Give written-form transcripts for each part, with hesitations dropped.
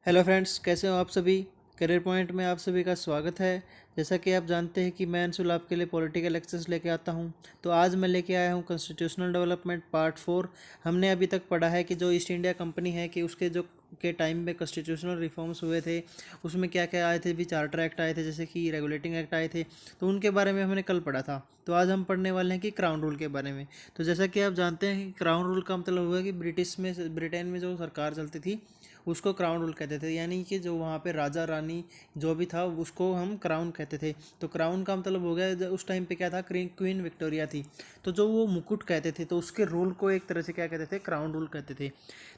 Hello friends, कैसे हो आप सभी। करियर पॉइंट में आप सभी का स्वागत है। जैसा कि आप जानते हैं कि मैं अंशुल आपके लिए पॉलिटिकल लेक्चर्स लेके आता हूं। तो आज मैं लेके आया हूं कॉन्स्टिट्यूशनल डेवलपमेंट पार्ट 4। हमने अभी तक पढ़ा है कि जो ईस्ट इंडिया कंपनी है कि उसके जो के टाइम में कॉन्स्टिट्यूशनल रिफॉर्म्स हुए थे, उसमें क्या क्या आए थे। भी चार्टर एक्ट आए थे, जैसे कि रेगुलेटिंग एक्ट आए थे, तो उनके बारे में हमने कल पढ़ा था। तो आज हम पढ़ने वाले हैं कि क्राउन रूल के बारे में। तो जैसा कि आप जानते हैं कि क्राउन रूल का मतलब हुआ कि ब्रिटेन में जो सरकार चलती थी उसको क्राउन रूल कहते थे। यानी कि जो वहाँ पे राजा रानी जो भी था उसको हम क्राउन कहते थे। तो क्राउन का मतलब हो गया, उस टाइम पे क्या था, क्वीन विक्टोरिया थी, तो जो वो मुकुट कहते थे, तो उसके रूल को एक तरह से क्या कहते थे, क्राउन रूल कहते थे।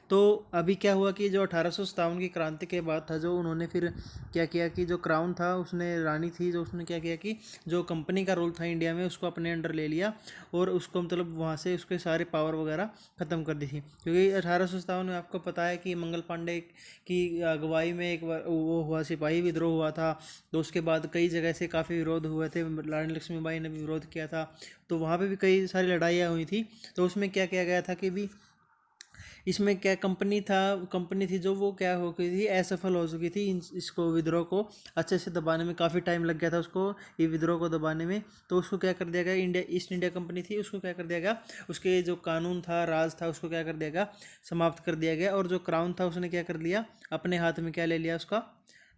तो अभी क्या हुआ कि जो 1857 की क्रांति के बाद था, जो उन्होंने फिर क्या किया कि जो क्राउन था, उसने रानी थी जो, उसने क्या किया कि जो कंपनी का रूल था इंडिया में उसको अपने अंडर ले लिया और उसको मतलब वहाँ से उसके सारे पावर वगैरह ख़त्म कर दी थी। क्योंकि 1857 में आपको पता है कि मंगल पांडे की अगुवाई में एक बार वो हुआ, सिपाही विद्रोह हुआ था। तो उसके बाद कई जगह से काफ़ी विरोध हुए थे, रानी लक्ष्मीबाई ने भी विरोध किया था। तो वहाँ पे भी कई सारी लड़ाइयाँ हुई थी। तो उसमें क्या किया गया था कि भी इसमें क्या कंपनी थी जो वो क्या हो गई थी, असफल हो चुकी थी। इसको विद्रोह को अच्छे से दबाने में काफ़ी टाइम लग गया था उसको, ये विद्रोह को दबाने में। तो उसको क्या कर दिया गया, ईस्ट इंडिया कंपनी थी उसको क्या कर दिया गया, उसके जो कानून था, राज था, उसको क्या कर दिया गया, समाप्त कर दिया गया। और जो क्राउन था उसने क्या कर लिया, अपने हाथ में क्या ले लिया, उसका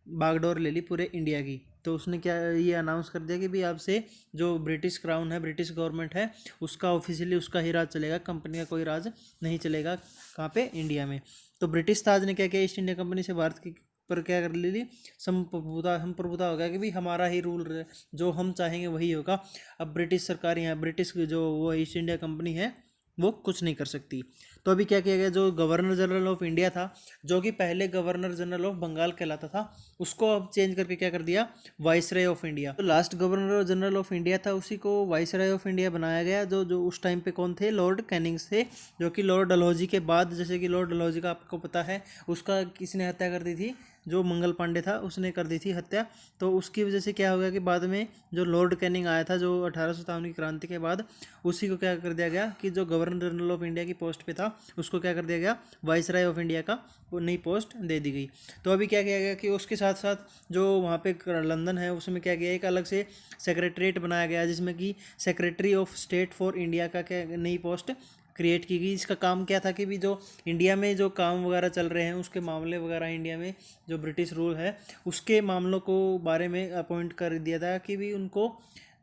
बागडोर ले ली पूरे इंडिया की। तो उसने क्या ये अनाउंस कर दिया कि भी अब से जो ब्रिटिश क्राउन है, ब्रिटिश गवर्नमेंट है, उसका ऑफिशियली उसका ही राज चलेगा, कंपनी का कोई राज नहीं चलेगा। कहाँ पे, इंडिया में। तो ब्रिटिश ताज ने क्या किया, ईस्ट इंडिया कंपनी से भारत की पर क्या कर ली, संप्रभुता हो गया कि भाई हमारा ही रूल, जो हम चाहेंगे वही होगा। अब ब्रिटिश सरकार यहाँ, ब्रिटिश जो वो ईस्ट इंडिया कंपनी है, वो कुछ नहीं कर सकती। तो अभी क्या किया गया, जो गवर्नर जनरल ऑफ इंडिया था, जो कि पहले गवर्नर जनरल ऑफ बंगाल कहलाता था, उसको अब चेंज करके क्या कर दिया, वाइसराय ऑफ इंडिया। तो last governor general of India था, उसी को वाइसराय ऑफ इंडिया बनाया गया। जो जो उस टाइम पे कौन थे, लॉर्ड कैनिंग्स थे, जो कि लॉर्ड डलहौजी के बाद, जैसे कि लॉर्ड डलहौजी का आपको पता है, उसका किसने हत्या कर दी थी, जो मंगल पांडे था उसने कर दी थी हत्या। तो उसकी वजह से क्या हो गया कि बाद में जो लॉर्ड कैनिंग आया था, जो 1857 की क्रांति के बाद, उसी को क्या कर दिया गया कि जो गवर्नर जनरल ऑफ इंडिया की पोस्ट पे था, उसको क्या कर दिया गया, वाइसराय ऑफ इंडिया का वो नई पोस्ट दे दी गई। तो अभी क्या किया गया कि उसके साथ साथ जो वहाँ पे लंदन है, उसमें क्या किया, एक अलग से सेक्रेटरीट बनाया गया, जिसमें कि secretary of state for India का क्या नई पोस्ट क्रिएट की गई। इसका काम क्या था कि भी जो इंडिया में जो काम वगैरह चल रहे हैं, उसके मामले वगैरह, इंडिया में जो ब्रिटिश रूल है उसके मामलों को बारे में अपॉइंट कर दिया था कि भी उनको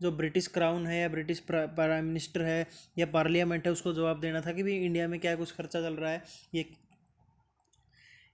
जो ब्रिटिश क्राउन है या ब्रिटिश प्राइम मिनिस्टर है या पार्लियामेंट है, उसको जवाब देना था कि भी इंडिया में क्या कुछ खर्चा चल रहा है, ये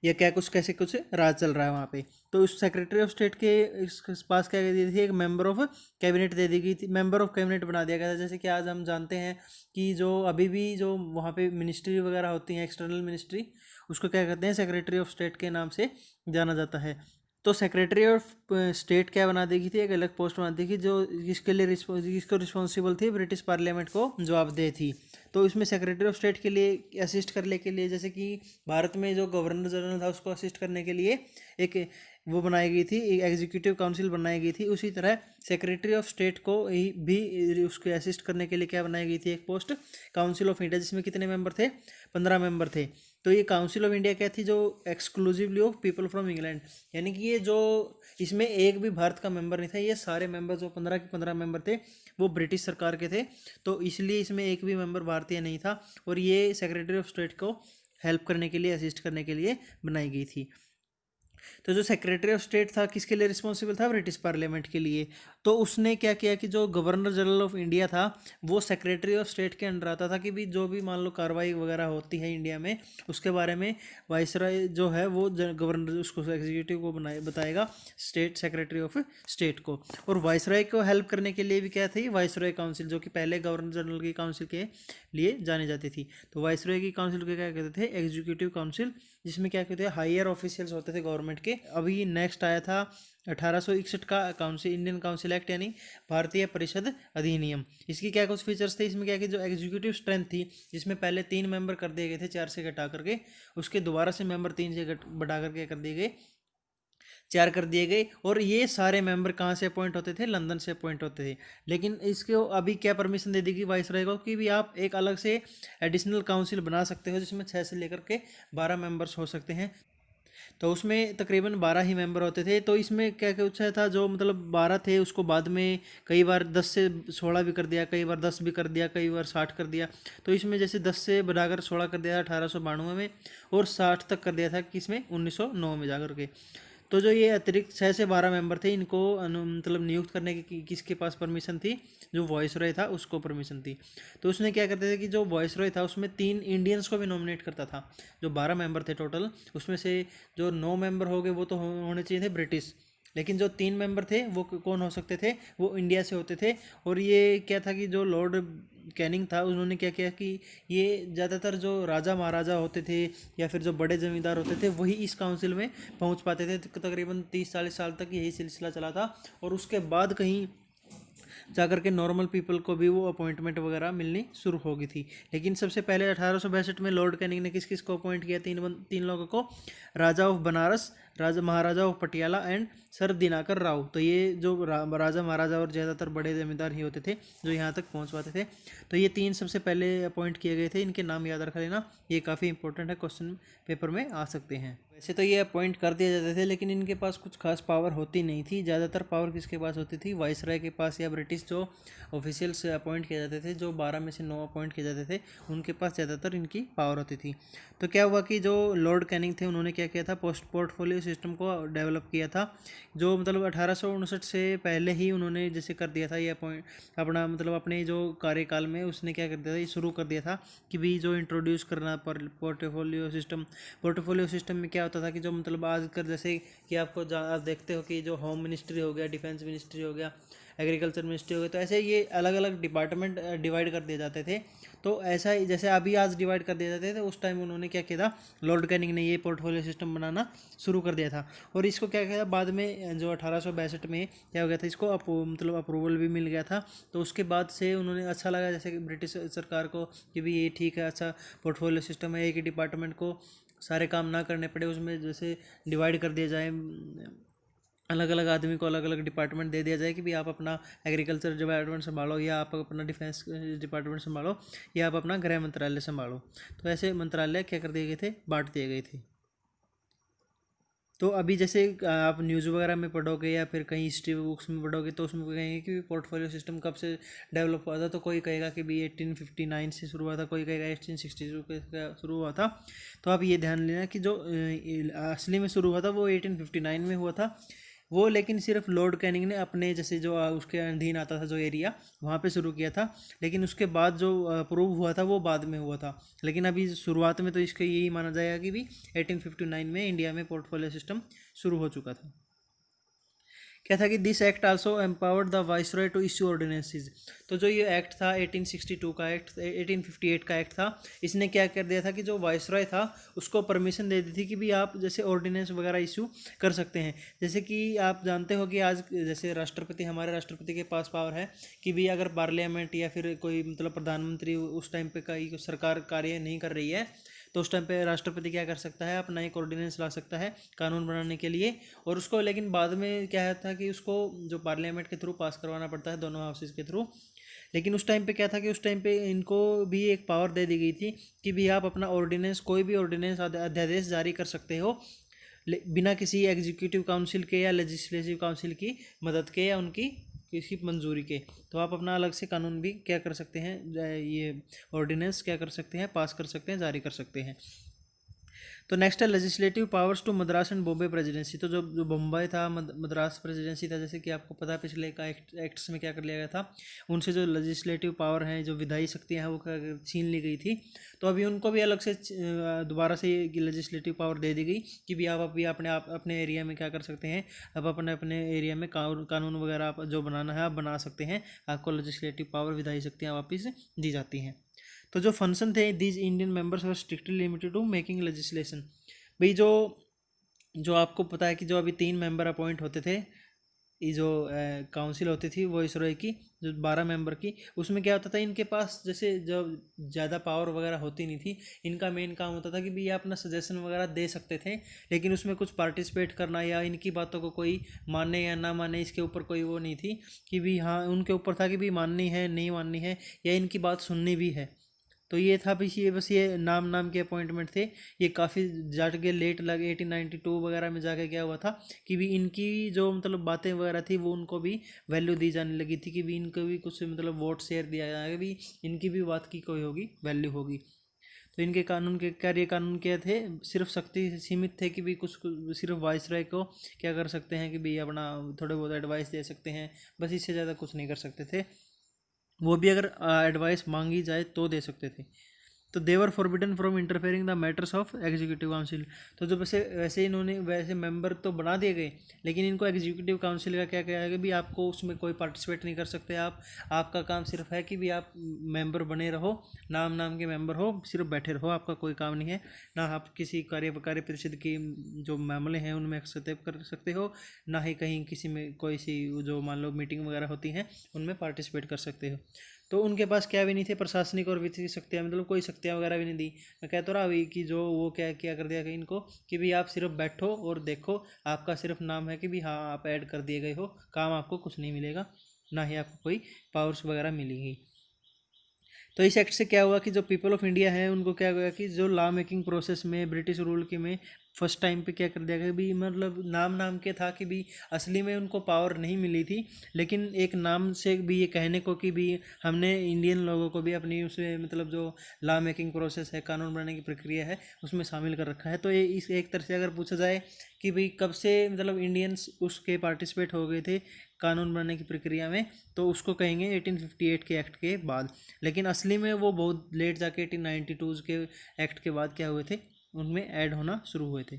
या क्या कुछ कैसे कुछ राज चल रहा है वहाँ पे। तो उस सेक्रेटरी ऑफ स्टेट के इस पास क्या कर दी थी, एक मेंबर ऑफ कैबिनेट दे दी गई थी, मेंबर ऑफ कैबिनेट बना दिया गया था। जैसे कि आज हम जानते हैं कि जो अभी भी जो वहाँ पे मिनिस्ट्री वगैरह होती हैं, एक्सटर्नल मिनिस्ट्री, उसको क्या कहते हैं, सेक्रेटरी ऑफ स्टेट के नाम से जाना जाता है। तो सेक्रेटरी ऑफ स्टेट क्या बना देगी थी, एक अलग पोस्ट बना देगी जो इसके लिए इसको रिस्पॉन्सिबल थी, ब्रिटिश पार्लियामेंट को जवाबदेह थी। तो इसमें सेक्रेटरी ऑफ स्टेट के लिए असिस्ट करने के लिए, जैसे कि भारत में जो गवर्नर जनरल था उसको असिस्ट करने के लिए एक वो बनाई गई थी, एक एग्जीक्यूटिव काउंसिल बनाई गई थी। उसी तरह सेक्रेटरी ऑफ स्टेट को भी उसको असिस्ट करने के लिए क्या बनाई गई थी, एक पोस्ट, काउंसिल ऑफ इंडिया, जिसमें कितने मेंबर थे, 15 मेंबर थे। तो ये काउंसिल ऑफ इंडिया क्या थी, जो exclusively of people from England, यानी कि ये जो इसमें एक भी भारत का मेंबर नहीं था, ये सारे मेंबर जो 15 के 15 मेंबर थे वो ब्रिटिश सरकार के थे। तो इसलिए इसमें एक भी मेंबर भारतीय नहीं था, और ये सेक्रेटरी ऑफ स्टेट को हेल्प करने के लिए, असिस्ट करने के लिए बनाई गई थी। तो जो सेक्रेटरी ऑफ स्टेट था किसके लिए रिस्पॉन्सिबल था, ब्रिटिश पार्लियामेंट के लिए। तो उसने क्या किया कि जो गवर्नर जनरल ऑफ इंडिया था वो सेक्रेटरी ऑफ स्टेट के अंडर आता था कि भी जो भी मान लो कार्रवाई वगैरह होती है इंडिया में, उसके बारे में वाइसरॉय जो है वो गवर्नर उसको एग्जीक्यूटिव को बताएगा, स्टेट सेक्रेटरी ऑफ स्टेट को। और वाइसरॉय को हेल्प करने के लिए भी क्या थी, वाइसरॉय काउंसिल, जो कि पहले गवर्नर जनरल की काउंसिल के लिए जानी जाती थी। तो वाइसरॉय की काउंसिल को क्या कहते थे, एग्जीक्यूटिव काउंसिल, जिसमें क्या कहते हैं, हायर ऑफिशियल्स होते थे गवर्नमेंट के। अभी नेक्स्ट आया था 1861 का काउंसिल, इंडियन काउंसिल एक्ट, यानी भारतीय परिषद अधिनियम। इसकी क्या कुछ फीचर्स थे, इसमें क्या कि जो एग्जीक्यूटिव स्ट्रेंथ थी, जिसमें पहले 3 मेंबर कर दिए गए थे, 4 से घटा करके, उसके दोबारा से मेंबर 3 से बढ़ा करके कर दिए गए, 4 कर दिए गए। और ये सारे मेंबर कहाँ से अपॉइंट होते थे, लंदन से अपॉइंट होते थे। लेकिन इसको अभी क्या परमिशन दे देगी वाइसरॉय को कि भी आप एक अलग से एडिशनल काउंसिल बना सकते हो, जिसमें 6 से लेकर के 12 मेंबर्स हो सकते हैं। तो उसमें तकरीबन 12 ही मेंबर होते थे। तो इसमें क्या कुछ था, जो मतलब 12 थे उसको बाद में कई बार 10 से 16 भी कर दिया, कई बार 10 भी कर दिया, कई बार 60 कर दिया। तो इसमें जैसे 10 से बढ़ाकर 16 कर दिया था 1892 में, और 60 तक कर दिया था किसमें 1909 में जाकर के। तो जो ये अतिरिक्त 6 से 12 मेंबर थे, इनको मतलब नियुक्त करने की किसके पास परमिशन थी, जो वॉइस रॉय था उसको परमिशन थी। तो उसने क्या करते थे कि जो वॉइस रॉय था उसमें 3 इंडियंस को भी नॉमिनेट करता था। जो 12 मेंबर थे टोटल, उसमें से जो 9 मेंबर हो गए वो तो होने चाहिए थे ब्रिटिश, लेकिन जो 3 मेंबर थे वो कौन हो सकते थे, वो इंडिया से होते थे। और ये क्या था कि जो लॉर्ड कैनिंग था उन्होंने क्या किया कि ये ज़्यादातर जो राजा महाराजा होते थे या फिर जो बड़े जमींदार होते थे वही इस काउंसिल में पहुंच पाते थे। तकरीबन 30-40 साल तक यही सिलसिला चला था, और उसके बाद कहीं जाकर के नॉर्मल पीपल को भी वो अपॉइंटमेंट वगैरह मिलनी शुरू हो गई थी। लेकिन सबसे पहले 1862 में लॉर्ड कैनिंग ने किस किस को अपॉइंट किया, तीन लोगों को, Raja of Banaras, Raja Maharaja of Patiala and sir Dinakar Rao. तो ये जो राजा महाराजा और ज़्यादातर बड़े जमींदार ही होते थे जो यहाँ तक पहुँच पाते थे। तो ये 3 सबसे पहले अपॉइंट किए गए थे, इनके नाम याद रख लेना, ये काफ़ी इंपॉर्टेंट है, क्वेश्चन पेपर में आ सकते हैं। वैसे तो ये अपॉइंट कर दिए जाते थे, लेकिन इनके पास कुछ खास पावर होती नहीं थी। ज़्यादातर पावर किसके पास होती थी, वाइसराय के पास, या ब्रिटिश जो ऑफिशियल्स अपॉइंट किए जाते थे, जो 12 में से 9 अपॉइंट किए जाते थे, उनके पास ज़्यादातर इनकी पावर होती थी। तो क्या हुआ कि जो लॉर्ड कैनिंग थे उन्होंने क्या किया था, पोर्टफोलियो सिस्टम को डेवलप किया था। जो मतलब 1859 से पहले ही उन्होंने जैसे कर दिया था ये अपॉइंट, अपना मतलब अपने जो कार्यकाल में उसने क्या कर दिया था, ये शुरू कर दिया था कि भी जो इंट्रोड्यूस करना पर पोर्टफोलियो सिस्टम में क्या होता था कि जो मतलब आजकल जैसे कि आपको आप देखते हो कि जो होम मिनिस्ट्री हो गया, डिफेंस मिनिस्ट्री हो गया, एग्रीकल्चर मिनिस्ट्री हो गया, तो ऐसे ये अलग अलग डिपार्टमेंट डिवाइड कर दिए जाते थे। तो ऐसा ही जैसे अभी आज डिवाइड कर दिए जाते थे, उस टाइम उन्होंने क्या किया था, लॉर्ड कैनिंग ने ये पोर्टफोलियो सिस्टम बनाना शुरू कर दिया था। और इसको क्या किया था बाद में, जो 1862 में क्या हो गया था, इसको मतलब अप्रूवल भी मिल गया था। तो उसके बाद से उन्होंने अच्छा लगा जैसे कि ब्रिटिश सरकार को कि भी ये ठीक है, अच्छा पोर्टफोलियो सिस्टम है, एक ही डिपार्टमेंट को सारे काम ना करने पड़े, उसमें जैसे डिवाइड कर दिया जाए, अलग अलग आदमी को अलग अलग डिपार्टमेंट दे दिया जाए कि भी आप अपना एग्रीकल्चर डिपार्टमेंट संभालो, या आप अपना डिफेंस डिपार्टमेंट संभालो, या आप अपना गृह मंत्रालय संभालो। तो ऐसे मंत्रालय क्या कर दिए गए थे, बांट दिए गए थे। तो अभी जैसे आप न्यूज़ वगैरह में पढ़ोगे या फिर कहीं हिस्ट्री बुक्स में पढ़ोगे, तो उसमें कहेंगे कि पोर्टफोलियो सिस्टम कब से डेवलप हुआ था। तो कोई कहेगा कि भी 1859 से शुरू हुआ था, कोई कहेगा 1862 से शुरू हुआ था। तो आप ये ध्यान लेना कि जो असली में शुरू हुआ था वो 1859 में हुआ था वो, लेकिन सिर्फ लॉर्ड कैनिंग ने अपने जैसे जो उसके अधीन आता था जो एरिया, वहाँ पे शुरू किया था। लेकिन उसके बाद जो अप्रूव हुआ था वो बाद में हुआ था। लेकिन अभी शुरुआत में तो इसका यही माना जाएगा कि भी 1859 में इंडिया में पोर्टफोलियो सिस्टम शुरू हो चुका था। क्या था कि this act also empowered the viceroy to issue ordinances. तो जो ये एक्ट था 1862 का एक्ट, 1858 का एक्ट था, इसने क्या कर दिया था कि जो वाइसरॉय था उसको परमिशन दे दी थी कि भी आप जैसे ऑर्डिनेंस वगैरह इशू कर सकते हैं। जैसे कि आप जानते हो कि आज जैसे राष्ट्रपति, हमारे राष्ट्रपति के पास पावर है कि भी अगर पार्लियामेंट या फिर कोई मतलब प्रधानमंत्री उस टाइम पे कोई सरकार कार्य नहीं कर रही है, तो उस टाइम पे राष्ट्रपति क्या कर सकता है, अपना एक ऑर्डिनेंस ला सकता है कानून बनाने के लिए। और उसको लेकिन बाद में क्या था कि उसको जो पार्लियामेंट के थ्रू पास करवाना पड़ता है, दोनों हाउसेज के थ्रू। लेकिन उस टाइम पे क्या था कि उस टाइम पे इनको भी एक पावर दे दी गई थी कि भी आप अपना ऑर्डिनेंस, कोई भी ऑर्डिनेंस अध्यादेश जारी कर सकते हो बिना किसी एग्जीक्यूटिव काउंसिल के या लेजिस्लेटिव काउंसिल की मदद के या उनकी किसी मंजूरी के। तो आप अपना अलग से कानून भी क्या कर सकते हैं, ये ऑर्डिनेंस क्या कर सकते हैं, पास कर सकते हैं, जारी कर सकते हैं। तो नेक्स्ट है legislative powers to Madras and Bombay presidency. तो जो बम्बई था, मद्रास प्रेसिडेंसी था, जैसे कि आपको पता है पिछले का एक्ट्स में क्या कर लिया गया था, उनसे जो लेजिस्लेटिव पावर है, जो विधायी शक्तियाँ हैं वो छीन ली गई थी। तो अभी उनको भी अलग से दोबारा से लेजिस्लेटिव पावर दे दी गई कि भी आप अभी अपने एरिया में क्या कर सकते हैं, आप अपने अपने एरिया में कानून वगैरह आप जो बनाना है आप बना सकते हैं। आपको लेजिस्लेटिव पावर, विधायी शक्तियाँ वापस दी जाती हैं। तो जो फंक्शन थे, these Indian members were strictly limited to making legislation. भाई जो जो आपको पता है कि जो अभी 3 मेंबर अपॉइंट होते थे, ये जो काउंसिल होती थी वो इसरोई की, जो 12 मेंबर की, उसमें क्या होता था, इनके पास जैसे जो ज़्यादा पावर वगैरह होती नहीं थी। इनका मेन काम होता था कि भी ये अपना सजेशन वगैरह दे सकते थे, लेकिन उसमें कुछ पार्टिसिपेट करना या इनकी बातों को कोई माने या ना माने, इसके ऊपर कोई वो नहीं थी कि भी हाँ, उनके ऊपर था कि भी माननी है नहीं माननी है, या इनकी बात सुननी भी है। तो ये था बस ये नाम के अपॉइंटमेंट थे। ये काफ़ी जाके लेट लगे 1892 वगैरह में जाके क्या हुआ था कि भी इनकी जो मतलब बातें वगैरह थी वो उनको भी वैल्यू दी जाने लगी थी कि भी इनको भी कुछ मतलब वोट शेयर दिया जाएगा, भी इनकी भी बात की कोई होगी वैल्यू होगी। तो इनके कानून के कार्य कानून क्या थे, सिर्फ शक्ति सीमित थे कि भी सिर्फ वाइसरॉय को क्या कर सकते हैं कि भी अपना थोड़े बहुत एडवाइस दे सकते हैं, बस इससे ज़्यादा कुछ नहीं कर सकते थे। वो भी अगर एडवाइस मांगी जाए तो दे सकते थे। तो they were forbidden from interfering the matters of executive council. तो जो वैसे वैसे इन्होंने वैसे मेंबर तो बना दिए गए, लेकिन इनको एग्जीक्यूटिव काउंसिल का क्या क्या है कि भी आपको उसमें कोई पार्टिसिपेट नहीं कर सकते आप, आपका काम सिर्फ है कि भी आप मेंबर बने रहो, नाम के मेंबर हो, सिर्फ बैठे रहो, आपका कोई काम नहीं है। ना आप किसी कार्य परिषद की जो मामले हैं उनमें हस्तक्षेप कर सकते हो, ना ही कहीं किसी में कोई सी जो मान लो मीटिंग वगैरह होती हैं उनमें पार्टिसिपेट कर सकते हो। तो उनके पास क्या भी नहीं थे प्रशासनिक और वित्तीय शक्तियाँ, मतलब कोई शक्तियाँ वगैरह भी नहीं दी। मैं कहता रहा अभी कि जो वो क्या क्या कर दिया कि इनको कि भी आप सिर्फ बैठो और देखो, आपका सिर्फ नाम है कि भी हाँ आप ऐड कर दिए गए हो, काम आपको कुछ नहीं मिलेगा, ना ही आपको कोई पावर्स वगैरह मिलेगी। तो इस एक्ट से क्या हुआ कि जो पीपल ऑफ इंडिया है उनको क्या हुआ कि जो लॉ मेकिंग प्रोसेस में ब्रिटिश रूल के में फर्स्ट टाइम पे क्या कर दिया गया भी, मतलब नाम के था कि भी असली में उनको पावर नहीं मिली थी, लेकिन एक नाम से भी ये कहने को कि भी हमने इंडियन लोगों को भी अपनी उसमें मतलब जो लॉ मेकिंग प्रोसेस है, कानून बनाने की प्रक्रिया है, उसमें शामिल कर रखा है। तो ये इस एक तरह से अगर पूछा जाए कि भाई कब से मतलब इंडियंस उसके पार्टिसिपेट हो गए थे कानून बनाने की प्रक्रिया में, तो उसको कहेंगे 1858 के एक्ट के बाद। लेकिन असली में वो बहुत लेट जाके 1892 के एक्ट के बाद क्या हुए थे, उनमें ऐड होना शुरू हुए थे।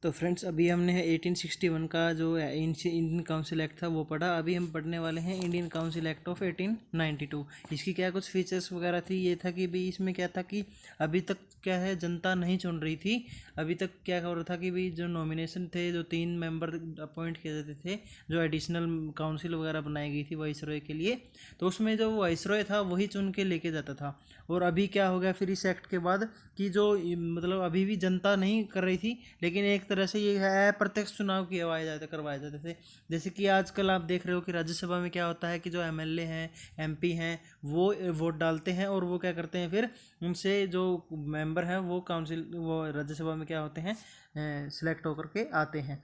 तो फ्रेंड्स अभी हमने 1861 का जो इंडियन काउंसिल एक्ट था वो पढ़ा। अभी हम पढ़ने वाले हैं इंडियन काउंसिल एक्ट ऑफ 1892। इसकी क्या कुछ फीचर्स वगैरह थी, ये था कि भाई इसमें क्या था कि अभी तक क्या है जनता नहीं चुन रही थी। अभी तक क्या हो रहा था कि भाई जो नॉमिनेशन थे, जो 3 मेंबर अपॉइंट किए जाते थे, जो एडिशनल काउंसिल वगैरह बनाई गई थी वाइसरॉय के लिए, तो उसमें जो वाइसरॉय था वही चुन के लेके जाता था। और अभी क्या हो गया फिर इस एक्ट के बाद कि जो मतलब अभी भी जनता नहीं कर रही थी, लेकिन एक तरह से ये है अप्रत्यक्ष चुनाव करवाए जाते थे। जैसे कि आजकल आप देख रहे हो कि राज्यसभा में क्या होता है कि जो एमएलए हैं, एमपी हैं, वो वोट डालते हैं और वो क्या करते हैं फिर उनसे जो मेंबर हैं वो काउंसिल वो राज्यसभा में क्या होते हैं सिलेक्ट होकर के आते हैं।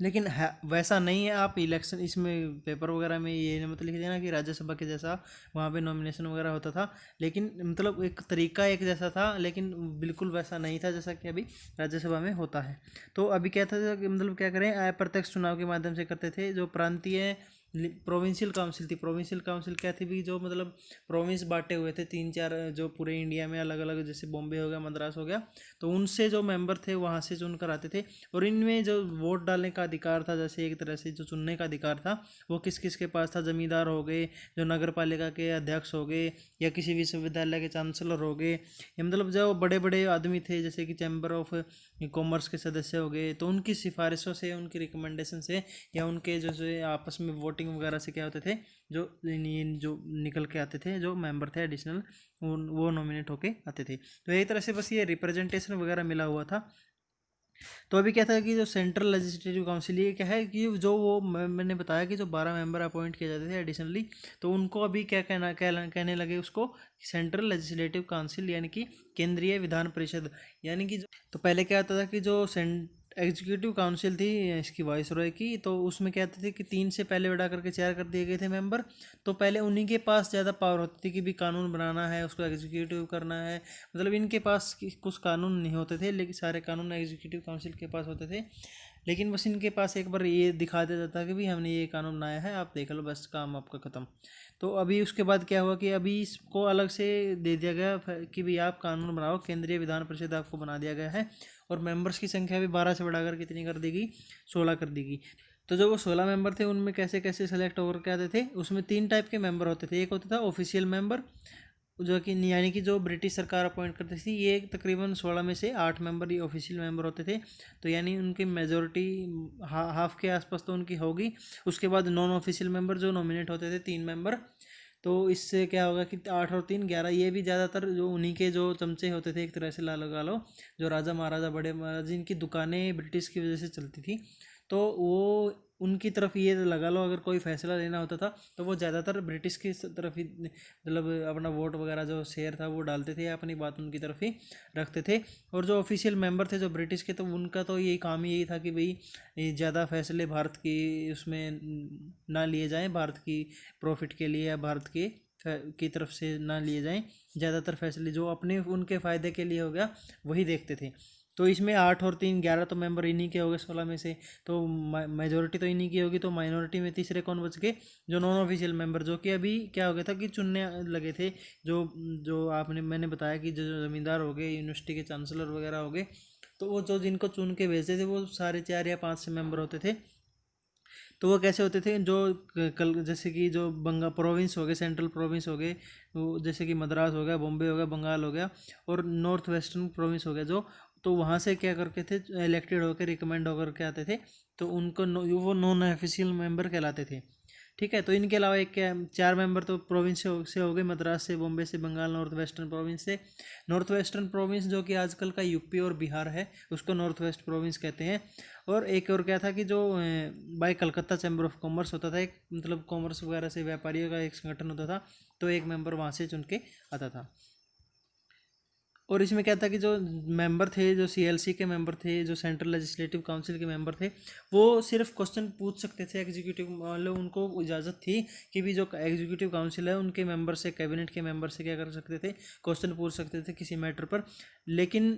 लेकिन है वैसा नहीं है, आप इलेक्शन इसमें पेपर वगैरह में ये मत लिख देना कि राज्यसभा के जैसा वहाँ पे नॉमिनेशन वगैरह होता था, लेकिन मतलब एक तरीका एक जैसा था, लेकिन बिल्कुल वैसा नहीं था जैसा कि अभी राज्यसभा में होता है। तो अभी क्या था कि मतलब क्या करें अप्रत्यक्ष चुनाव के माध्यम से करते थे। जो प्रांतीय प्रोविंशियल काउंसिल थी, प्रोविंशियल काउंसिल क्या थी भी, जो मतलब प्रोविंस बांटे हुए थे 3-4 जो पूरे इंडिया में अलग अलग, जैसे बॉम्बे हो गया, मद्रास हो गया, तो उनसे जो मेंबर थे वहाँ से चुन कर आते थे। और इनमें जो वोट डालने का अधिकार था, जैसे एक तरह से जो चुनने का अधिकार था वो किस किस के पास था, जमींदार हो गए, जो नगर पालिका के अध्यक्ष हो गए, या किसी विश्वविद्यालय के चांसलर हो गए, या मतलब जो बड़े बड़े आदमी थे जैसे कि चैम्बर ऑफ कॉमर्स के सदस्य हो गए, तो उनकी सिफारिशों से, उनकी रिकमेंडेशन से, या उनके जो आपस में वोटिंग वगैरह से क्या होते थे, जो निकल के आते थे, जो मेंबर थे एडिशनल, वो नॉमिनेट होके आते थे। तो एक तरह से बस ये रिप्रेजेंटेशन वगैरह मिला हुआ था। तो अभी क्या था कि जो सेंट्रल लेजिस्लेटिव काउंसिल, ये क्या है कि जो वो मैंने बताया कि जो 12 मेंबर अपॉइंट किए जाते थे एडिशनली, तो उनको अभी क्या कहने लगे उसको सेंट्रल लेजिस्लेटिव काउंसिल, यानी कि केंद्रीय विधान परिषद। यानी कि तो पहले क्या होता था कि जो एग्जीक्यूटिव काउंसिल थी इसकी वाइसरॉय की, तो उसमें क्या होता था कि 3 से पहले बढ़ा करके 4 कर दिए गए थे मेंबर। तो पहले उन्हीं के पास ज़्यादा पावर होती थी कि भी कानून बनाना है, उसको एग्जीक्यूटिव करना है, मतलब इनके पास कुछ कानून नहीं होते थे, लेकिन सारे कानून एग्जीक्यूटिव काउंसिल के पास होते थे। लेकिन बस इनके पास एक बार ये दिखा देता था कि भी हमने ये कानून बनाया है, आप देख लो, बस काम आपका ख़त्म। तो अभी उसके बाद क्या हुआ कि अभी इसको अलग से दे दिया गया कि भी आप कानून बनाओ, केंद्रीय विधान परिषद आपको बना दिया गया है। और मेंबर्स की संख्या भी 12 से बढ़ाकर कितनी कर देगी, 16 कर देगी। तो जो वो 16 मेंबर थे उनमें कैसे कैसे सेलेक्ट होकर के आते थे, उसमें 3 टाइप के मेंबर होते थे। एक होता था ऑफिशियल मेंबर, जो कि यानी कि जो ब्रिटिश सरकार अपॉइंट करती थी, ये तकरीबन 16 में से 8 मेंबर ये ऑफिशियल मेंबर होते थे। तो यानी उनकी मेजोरिटी हाफ के आसपास तो उनकी होगी। उसके बाद नॉन ऑफिशियल मेंबर जो नॉमिनेट होते थे 3 मेंबर। तो इससे क्या होगा कि 8 और 3 11, ये भी ज़्यादातर जो उन्हीं के जो चमचे होते थे, एक तरह से ला लगा लो, जो राजा महाराजा बड़े महाराज जिनकी दुकानें ब्रिटिश की वजह से चलती थी, तो वो उनकी तरफ ये लगा लो, अगर कोई फैसला लेना होता था तो वो ज़्यादातर ब्रिटिश की तरफ ही मतलब अपना वोट वगैरह जो शेयर था वो डालते थे, अपनी बात उनकी तरफ ही रखते थे। और जो ऑफिशियल मेंबर थे जो ब्रिटिश के, तो उनका तो यही काम यही था कि भाई ज़्यादा फैसले भारत की उसमें ना लिए जाएं, भारत की प्रॉफिट के लिए या भारत की तरफ से ना लिए जाएं। ज़्यादातर फैसले जो अपने उनके फ़ायदे के लिए हो गया वही देखते थे। तो इसमें 8 और 3 11 तो मेंबर इन्हीं के हो गए 16 में से, तो मेजोरिटी तो इन्हीं की होगी। तो माइनॉरिटी में तीसरे कौन बच गए? जो नॉन ऑफिशियल मेंबर, जो कि अभी क्या हो गया था कि चुनने लगे थे। जो जो मैंने बताया कि जो ज़मींदार हो गए, यूनिवर्सिटी के चांसलर वगैरह हो गए, तो वो जो जिनको चुन के भेजते थे वो सारे 4 या 5 से मेंबर होते थे। तो वो कैसे होते थे? जो कल जैसे कि जो प्रोविंस हो गए, सेंट्रल प्रोविंस हो गए, वो जैसे कि मद्रास हो गया, बॉम्बे हो गया, बंगाल हो गया, और नॉर्थ वेस्टर्न प्रोविंस हो गया जो, तो वहाँ से क्या करके थे, इलेक्टेड होकर रिकमेंड होकर के आते थे, तो उनको वो नॉन ऑफिशियल मेंबर कहलाते थे। ठीक है। तो इनके अलावा एक क्या 4 मेंबर तो प्रोविंस से हो गए, मद्रास से, बॉम्बे से, बंगाल, नॉर्थ वेस्टर्न प्रोविंस से। नॉर्थ वेस्टर्न प्रोविंस जो कि आजकल का यूपी और बिहार है, उसको नॉर्थ वेस्ट प्रोविंस कहते हैं। और एक और क्या था कि जो by Calcutta chamber of commerce होता था, एक मतलब कॉमर्स वगैरह से व्यापारियों का एक संगठन होता था, तो एक मेंबर वहाँ से चुन के आता था। और इसमें क्या था कि जो मेंबर थे, जो सीएलसी के मेंबर थे, जो सेंट्रल लेजिस्लेटिव काउंसिल के मेंबर थे, वो सिर्फ क्वेश्चन पूछ सकते थे एग्जीक्यूटिव, मतलब उनको इजाज़त थी कि भी जो एग्जीक्यूटिव काउंसिल है उनके मेंबर से, कैबिनेट के मेंबर से क्या कर सकते थे, क्वेश्चन पूछ सकते थे किसी मैटर पर। लेकिन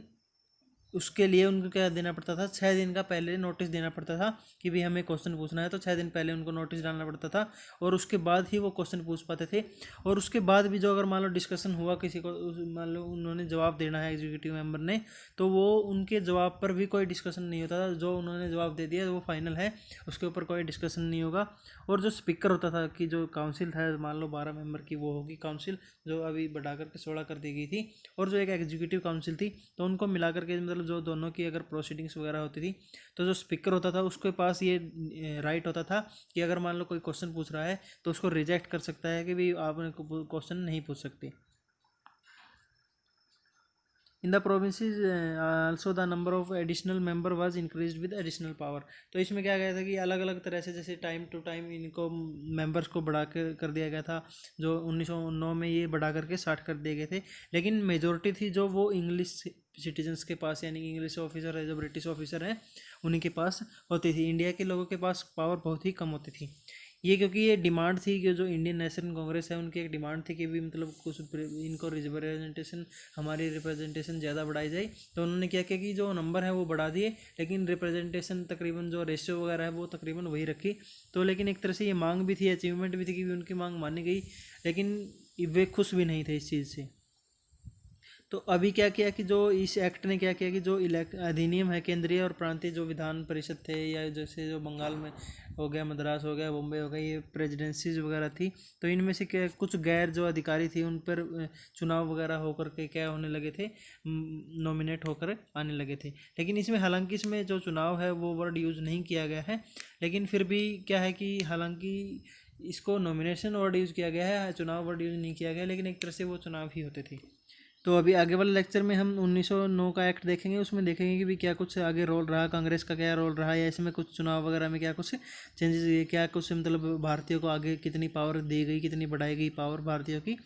उसके लिए उनको क्या देना पड़ता था? 6 दिन का पहले नोटिस देना पड़ता था कि भाई हमें क्वेश्चन पूछना है, तो 6 दिन पहले उनको नोटिस डालना पड़ता था, और उसके बाद ही वो क्वेश्चन पूछ पाते थे। और उसके बाद भी जो अगर मान लो डिस्कशन हुआ किसी को, मान लो उन्होंने जवाब देना है एग्जीक्यूटिव मेंबर ने, तो वो उनके जवाब पर भी कोई डिस्कशन नहीं होता था। जो उन्होंने जवाब दे दिया वो फाइनल है, उसके ऊपर कोई डिस्कशन नहीं होगा। और जो स्पीकर होता था कि जो काउंसिल था, मान लो 12 मेंबर की वो होगी काउंसिल, जो अभी बढ़ा करके 16 कर दी गई थी, और जो एक एग्जीक्यूटिव काउंसिल थी, तो उनको मिला करके मतलब जो दोनों की अगर प्रोसीडिंग्स वगैरह होती थी, तो जो स्पीकर होता था उसके पास ये राइट होता था कि अगर मान लो कोई क्वेश्चन पूछ रहा है तो उसको रिजेक्ट कर सकता है कि भाई आप क्वेश्चन नहीं पूछ सकते। In the provinces also the number of additional member was increase with additional power. तो इसमें क्या गया था कि अलग अलग तरह से जैसे टाइम टू टाइम इनको मेंबर्स को बढ़ा कर दिया गया था। जो 1909 में ये बढ़ा करके 60 कर दिए गए थे, लेकिन मेजोरिटी थी जो वो इंग्लिश सिटीजन्स के पास, यानी कि इंग्लिश ऑफिसर है, जो ब्रिटिश ऑफिसर हैं उन्हीं के पास होती थी। इंडिया के लोगों के पास पावर बहुत ही कम होती थी। ये क्योंकि ये डिमांड थी कि जो इंडियन नेशनल कांग्रेस है उनकी एक डिमांड थी कि भी मतलब कुछ इनको रिप्रेजेंटेशन, हमारी रिप्रेजेंटेशन ज़्यादा बढ़ाई जाए। तो उन्होंने क्या किया कि जो नंबर है वो बढ़ा दिए, लेकिन रिप्रेजेंटेशन तकरीबन जो रेशियो वगैरह है वो तकरीबन वही रखी। तो लेकिन एक तरह से ये मांग भी थी, अचीवमेंट भी थी कि उनकी मांग मानी गई, लेकिन वे खुश भी नहीं थे इस चीज़ से। तो अभी क्या किया कि जो इस एक्ट ने क्या किया कि जो अधिनियम है, केंद्रीय और प्रांतीय जो विधान परिषद थे, या जैसे जो बंगाल में हो गया, मद्रास हो गया, बॉम्बे हो गया, ये प्रेसिडेंसीज वगैरह थी, तो इनमें से क्या कुछ गैर जो अधिकारी थी उन पर चुनाव वगैरह होकर के क्या होने लगे थे, नॉमिनेट होकर आने लगे थे। लेकिन इसमें हालांकि इसमें जो चुनाव है वो वर्ड यूज़ नहीं किया गया है, लेकिन फिर भी क्या है कि हालांकि इसको नॉमिनेशन वर्ड यूज़ किया गया है, चुनाव वर्ड यूज़ नहीं किया गया, लेकिन एक तरह से वो चुनाव ही होते थे। तो अभी आगे वाले लेक्चर में हम 1909 का एक्ट देखेंगे, उसमें देखेंगे कि भी क्या कुछ आगे रोल रहा, कांग्रेस का क्या रोल रहा, या इसमें कुछ चुनाव वगैरह में क्या कुछ चेंजेस हुए, क्या कुछ मतलब भारतीयों को आगे कितनी पावर दी गई, कितनी बढ़ाई गई पावर भारतीयों की।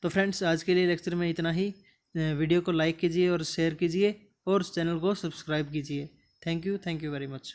तो फ्रेंड्स, आज के लिए लेक्चर में इतना ही। वीडियो को लाइक कीजिए और शेयर कीजिए, और चैनल को सब्सक्राइब कीजिए। Thank you very much.